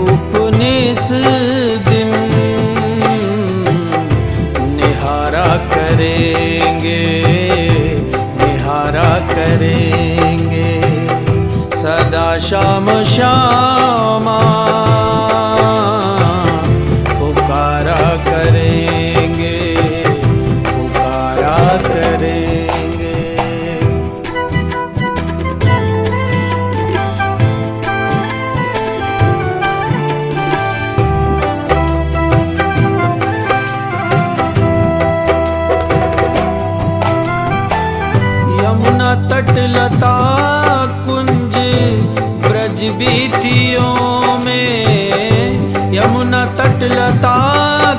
रूप निस दिन निहारा करेंगे, निहारा करेंगे। सदा शाम श्यामा पुकारा करेंगे, पुकारा करेंगे। यमुना तटलता कुंज ब्रज बीतियों में, यमुना तटलता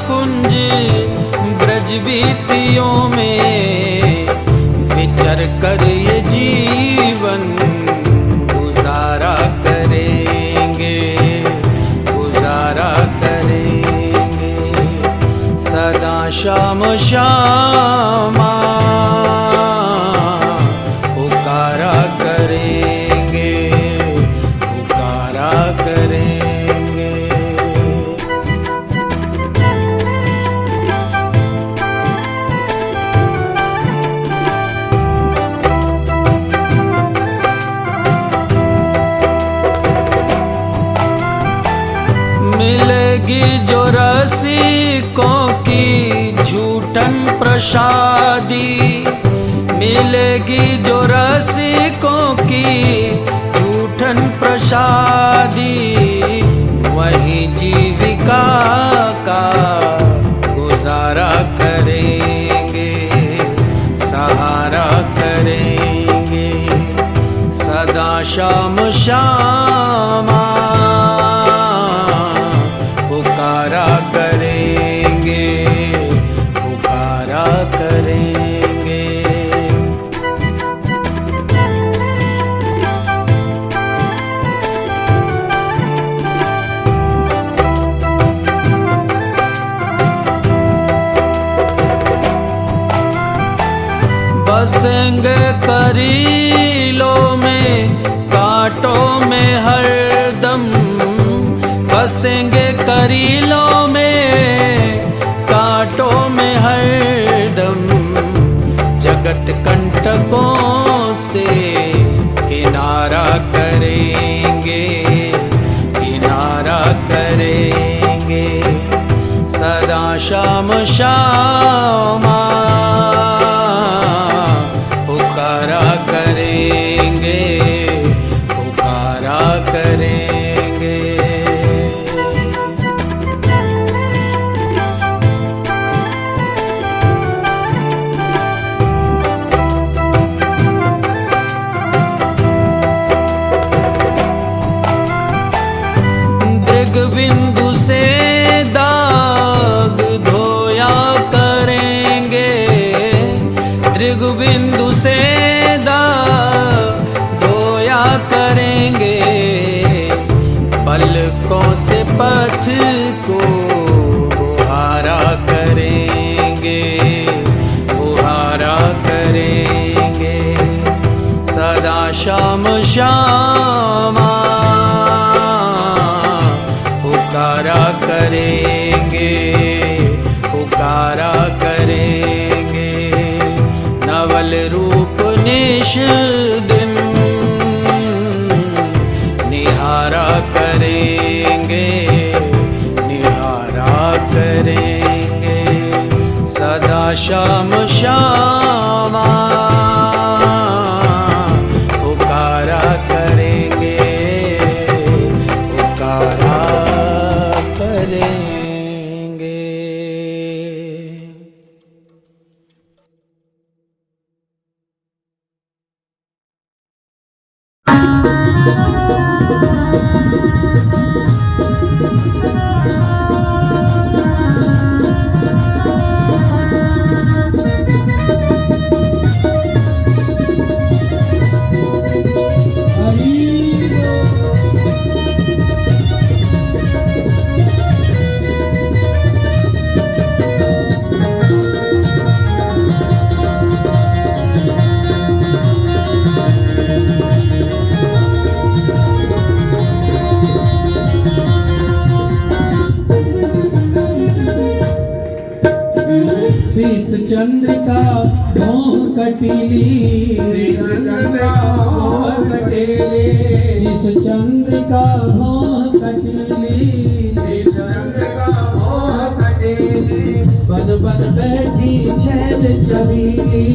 कुंज ब्रज बीतियों में विचर कर ये जीवन गुजारा करेंगे, गुजारा करेंगे। सदा शाम श्यामा पुकारा करेंगे, पुकारा करेंगे। मिलेगी जो रसिकों की झूठन प्रसादी, मिलेगी जो रसिकों की झूठन प्रसादी, वहीं जीविका का गुजारा करेंगे, सहारा करेंगे। सदा शाम श्यामा पुकारा करेंगे, पुकारा करेंगे। बसेंगे करीलों में कांटों में हरदम, बसेंगे करीलों में कांटों में हरदम। जगत कंटकों से किनारा करेंगे, किनारा करेंगे। सदा शाम श्यामा पुकारा करेंगे, पुकारा करेंगे। बिंदु से दाग धोया करेंगे, दृग बिंदु से दाग धोया करेंगे। पलकों से पथ को बुहारा करेंगे, बुहारा करेंगे। सदा शाम श्यामा पुकारा करेंगे, पुकारा करेंगे। नवल रूप निश दिन निहारा करेंगे, निहारा करेंगे। सदा शाम श्यामा पुकारा करेंगे, पुकारा करेंगे। चंद्रिका मोह कटीली, शीश चंद्रिका मोह कटीली, शीश चंद्रिका मोह कटीली, शीश चंद्रिका मोह कटीली, बन बन बैठी छैल चबीली,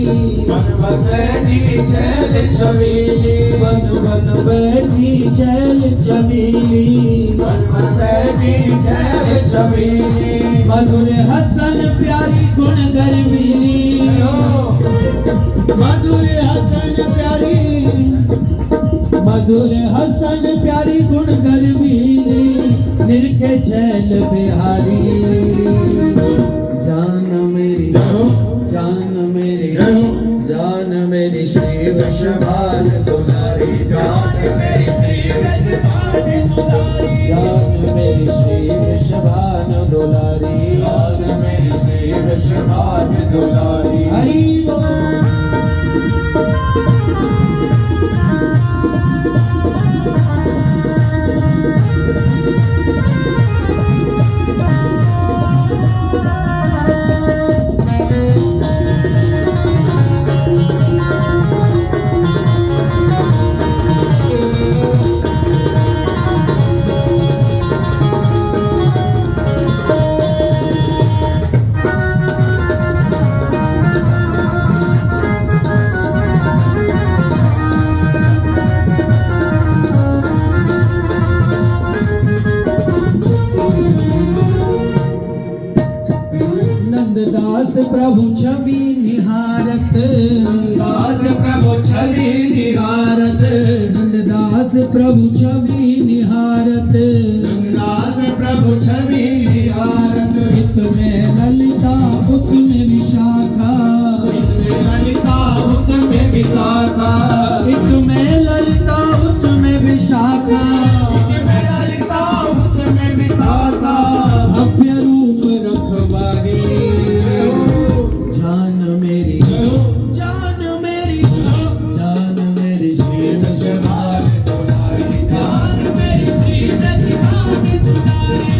बन बन बैठी छैल चबीली, बन बन बैठी छैल चबीली, बन बन बैठी छैल चबीली, मधुर हसन प्यारी गुण गर्वीली, मधुर हसन प्यारी, मधुर हसन प्यारी गुण गर्वीली, निरखे छैल बिहारी, जान मेरी जान मेरी जान मेरी श्री वृषभान दुलारी, जान मेरी श्री वृषभान दुलारी, जान मेरी श्री वृषभान दुलारी, जान मेरी श्री वृषभान दुलारी। हरि बोल। नंददास प्रभु छवि निहारत, दास प्रभु छवि निहारत, नंददास प्रभु छवि निहारत, दास प्रभु छवि निहारत, हित में ललिता उत में विशाखा, ललिता उत में विशाखा, हित में ललिता उत में विशाखा, ललिता उत में विशाखा, भव्य रूप रखवारी, जान मेरी जान मेरी जान मेरी श्री वृषभान दुलारी, जान मेरी श्री वृषभान दुलारी।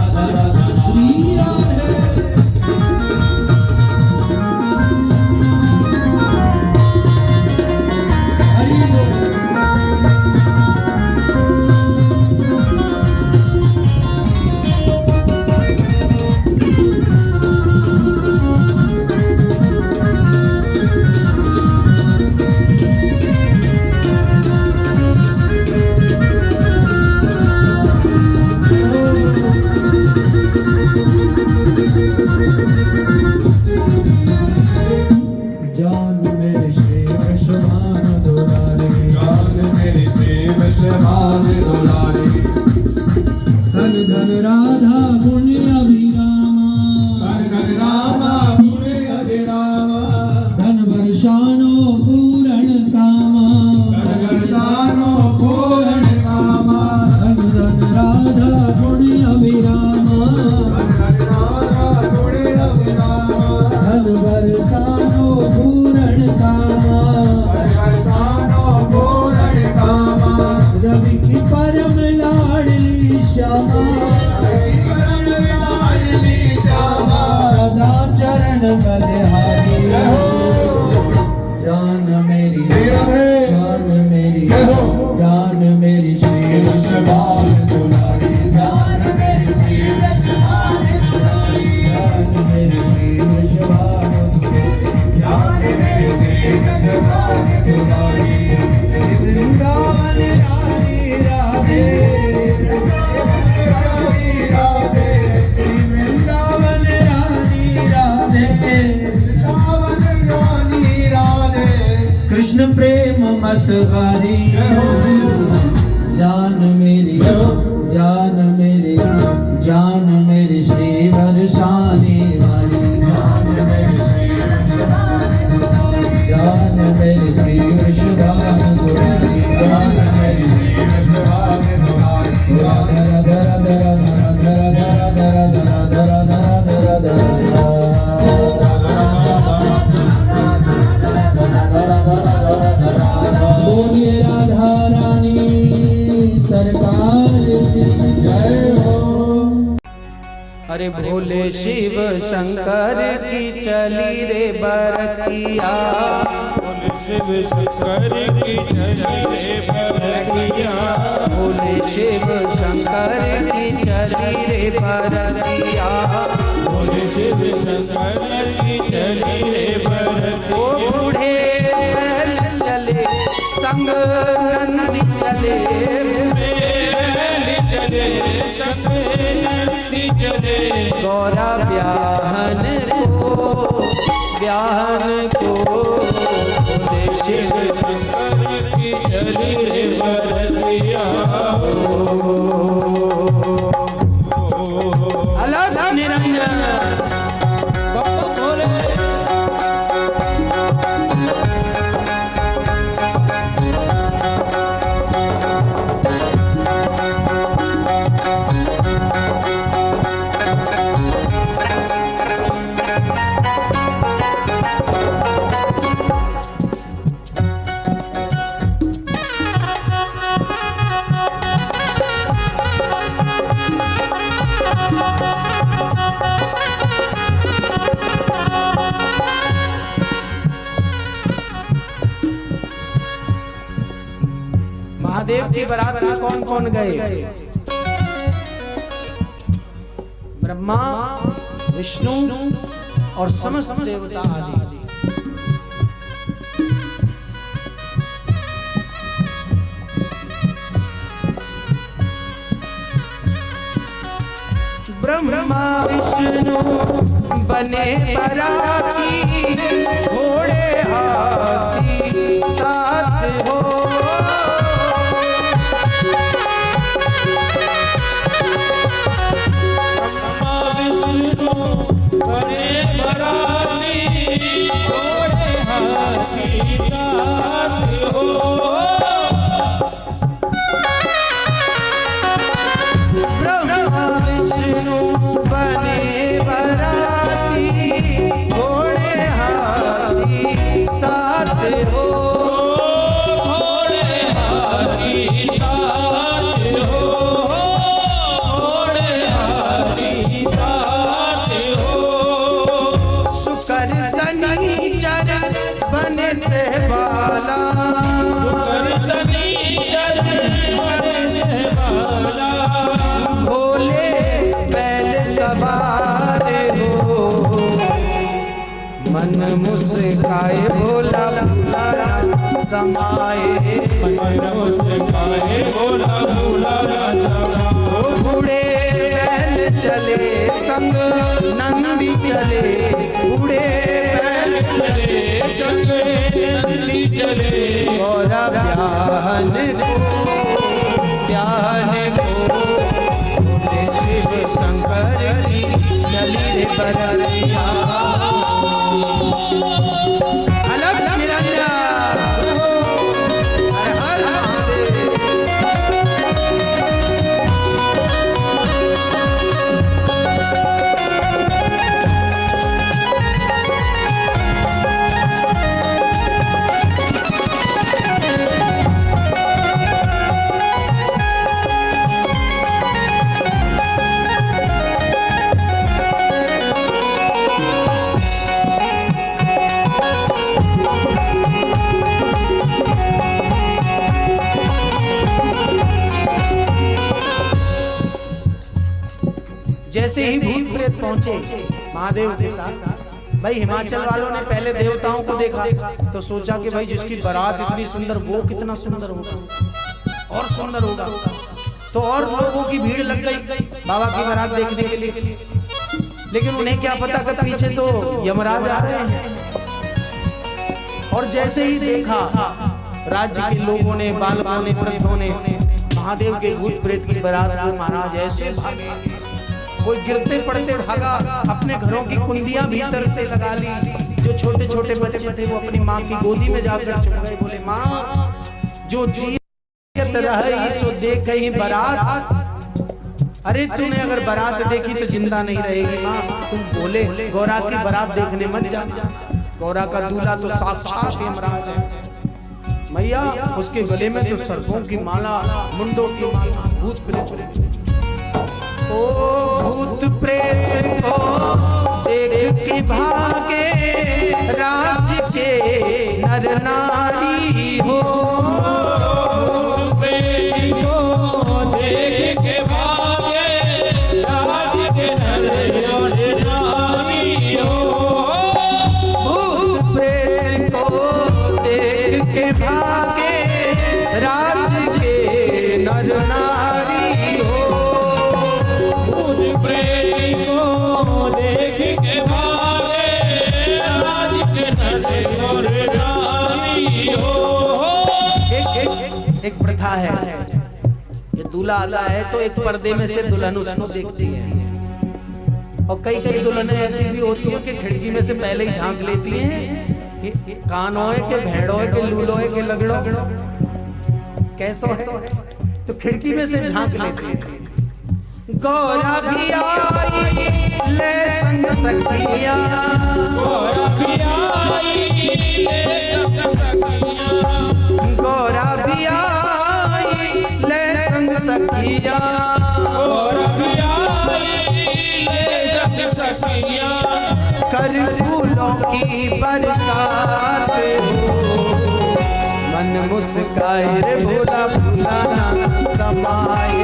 श्री राधे हरि बोल। जान मेरे श्री वृषभान दुलारी, जान मेरी श्री वृषभान दुलारी, धन धन राधा पुण्य अभिरामा, धन धन रामा पुण्य अभिरामा, धन वर्षानो पूरण कामा, धन धन दानो पूर्ण कामा, धन धन राधा पुण्य अभिरामा, धन धन रामा पुण्य अभिरामा, धन वर्षानो पूरण कामा, धन धन दानो पूर्ण कामा, रवि की परम लाडली श्यामा, करण लाडली श्यामा, सदा चरण बलिहारी, जान मेरी जान मेरी जान मेरी श्री वृषभान दुलारी, जान मेरी श्री वृषभान दुलारी, जान मेरी श्री वृषभान जान मेरी श्री वृषभान दुलारी, वृंदावन रानी राधे, राधे श्री वृंदावन रानी राधे, रावण रानी राधे, कृष्ण प्रेम मतवारी, जान मेरी जान मेरी जान मेरी श्री वरसानी वाली, जान मेरी श्री वृषभान दुलारी, जान मेरी श्री वृषभान दुलारी, जान मेरी श्री वृषभान दुलारी, धरा धरा धरा धरा धरा धरा धरा धरा धरा धरा धरा धरा बोले शिव शंकर की चली रे बरतिया, बोले शिव शंकर की चली रे बरतिया, बोले शिव शंकर की चली रे बरतिया, बोले शिव शंकर की चली रे बरतिया। ओ बूढ़े बैल चले संग नंदी चले, बैल चले संग नंदी चले, गौरा ब्याहन को बोले शिव शंकर की चली रे बरतिया। अलग निरंजन बाबा बोले महादेव की बारात में कौन कौन गए? ब्रह्मा, विष्णु और समस्त देवता आदि। ब्रह्मा विष्णु बने बराती, घोड़े हाथी साथ हो, ब्रह्मा विष्णु बने बराती, घोड़े हाथी साथ हो। ब्रह्मा विष्णु बने बराती, घोड़े हाथी साथ हो, घोड़े हाथी साथ हो, घोड़े हाथी साथ हो। शुकर शनिचर बने से बाला, शुकर शनिचर बने से बाला, भोले बैल सवार हो, मन मुस्काए भोला भोला समाए, मन मुस्काए भोला भोला समाए। ओ बूढ़े बैल चले संग नंदी चले, बूढ़े बैल चले संग नंदी चले, गौरा ब्याहन को बोले शिव शंकर की चली रे बरतिया। अलग निरंजन हर हर महादेव। जैसे ही भूत प्रेत पहुंचे महादेव के साथ, भाई हिमाचल वालों ने पहले देवताओं को देखा तो सोचा कि भाई जिसकी बारात इतनी सुंदर वो कितना सुंदर होगा और सुंदर होगा, तो और लोगों की भीड़ लग गई बाबा की बारात देखने के लिए। लेकिन उन्हें क्या पता कि पीछे तो यमराज आ रहे हैं। और जैसे ही देखा राज्य के लोगों ने, बालकों ने, वृद्धों ने महादेव के भूत प्रेत की बारात को महाराज ऐसे भागे, कोई गिरते पड़ते भागा, अपने घरों की कुंडियां भीतर से लगा ली। जो छोटे छोटे बच्चे थे वो अपनी माँ की गोदी में जाकर छुप गए, बोले माँ जो जीत रही सो देख ही बारात। अरे तूने अगर बारात देखी तो जिंदा नहीं रहेगी माँ, तुम बोले गौरा की बारात देखने मत जा, गौरा का दूल्हा तो साक्षात यमराज है। मैया उसके गले में तो सर्पों की माला, मुंडों की माला, भूत प्रेत। ओ भूत प्रेत को देख के भागे राज के नर नारी हो। प्रेत को देख के भागे राज के नर और नारी हो। भूत प्रेत को देख के भागे राज के नर नारी हो। भूत प्रेत को देख के भागे राज के नर और नारी हो। एक प्रथा है, ये दूल्हा आता है तो एक पर्दे में से दुल्हन उसको देखती है, और कई कई दुल्हनें ऐसी भी होती हैं कि खिड़की में से पहले ही झांक लेती हैं कि कान होए के भेड़ होए के लूलो है के लगड़ो कैसो है, तो खिड़की में से झांक लेती है। गौरा भी आई ले संग सखिया, गौरा भी आई ले संग सखिया, गौरा भी आई ले संग सखिया, गौरा भी आई ले संग सखिया। कर फूलों की बरसात हो, मन मुस्काए रे भोला भुलाना समाए,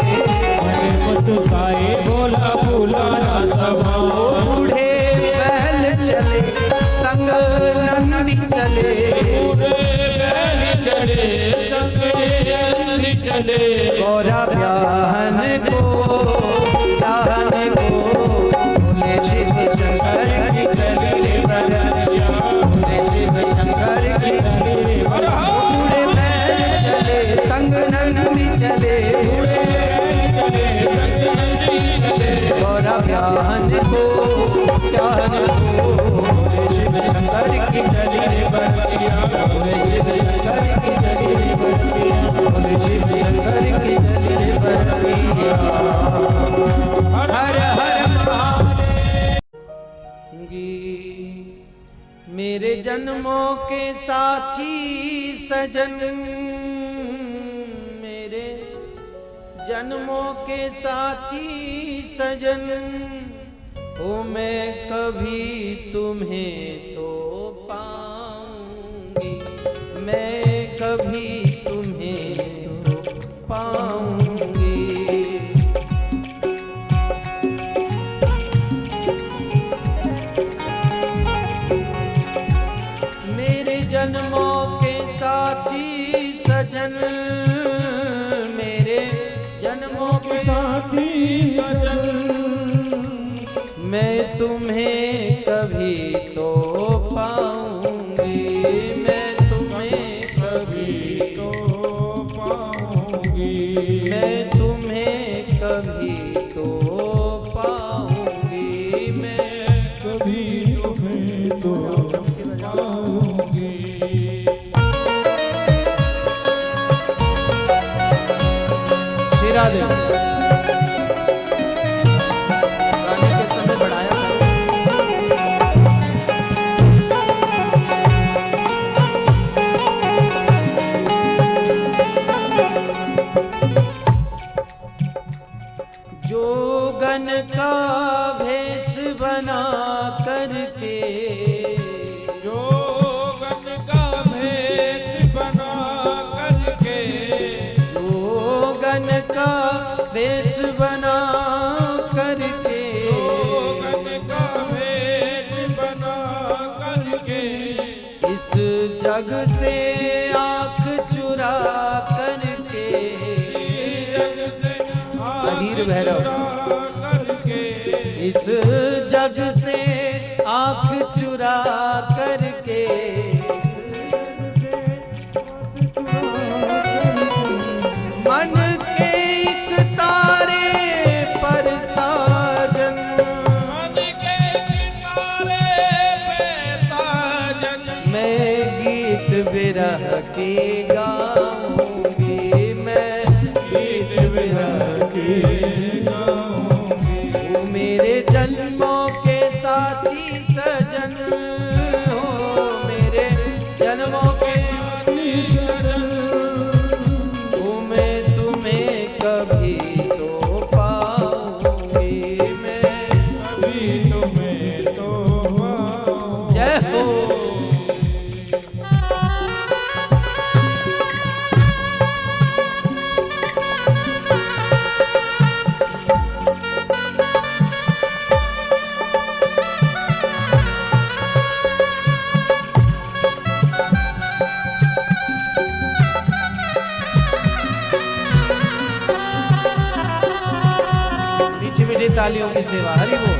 मन मुस्काए भोला भुलाना समाए। बूढ़े पहल चले संग नंदी चले, गौरा ब्याहन को बोले शिव शंकर की चली बरतिया, बोले शिव शंकर की। बूढ़े बैल चले संग नंदी चले, गौरा ब्याहन को बोले शिव शंकर की चली बरतिया, बोले शिव शंकर की चली बरतिया, बोले शिव शंकर की चली बरतिया। हर हर महादेव। मेरे जन्मों के साथी सजन, मेरे जन्मों के साथी सजन, ओ मैं कभी तुम्हें तो पाऊंगी, मैं कभी तुम्हें तो पाऊंगी। मेरे जन्मों के साथी सजन, मेरे जन्मों के साथी सजन, मैं तुम्हें कभी तो पाऊंगी, मैं तुम्हें कभी तो पाऊंगी, मैं तुम्हें कभी तो पाऊंगी, मैं कभी तुम्हें तो पाऊंगी। राधे गाने के समय बढ़ाया जोगन का भेष बना करके, जोगन का भेष बना करके, जोगन का भेष बना करके, जोगन का भेष बना करके, इस जग से आंख चुरा करके, अधीर भैरव करके, इस जग से आंख चुरा करके, मन के एक तारे पर साजन, मन के तारे पे साजन, मैं गीत विरह के गाऊंगी, मैं गीत विरह के गाऊंगी। वो मेरे जन्मों के साथी सजन हो, मेरे जन्मों के साथी सजन, वो मैं तुम्हें कभी तो पाऊंगी, तालियों की सेवा। हरि बोल।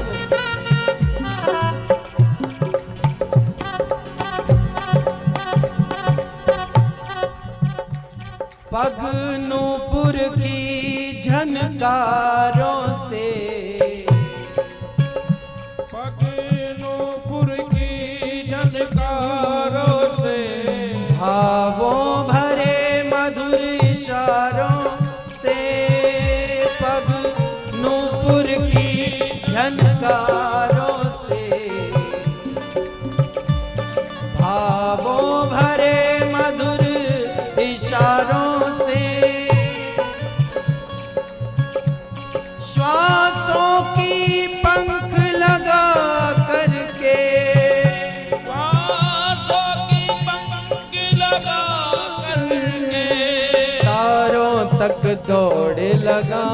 पग नूपुर की झनकारों से, पग नूपुर की झनकारों से, भावों भरे मधुर इशारों से, पग नूपुर की झनकारों से, भावों भरे मधुर इशारों से, श्वासों की पंख लगा करके, श्वासों की पंख लगा करके, तारों तक दौड़ लगा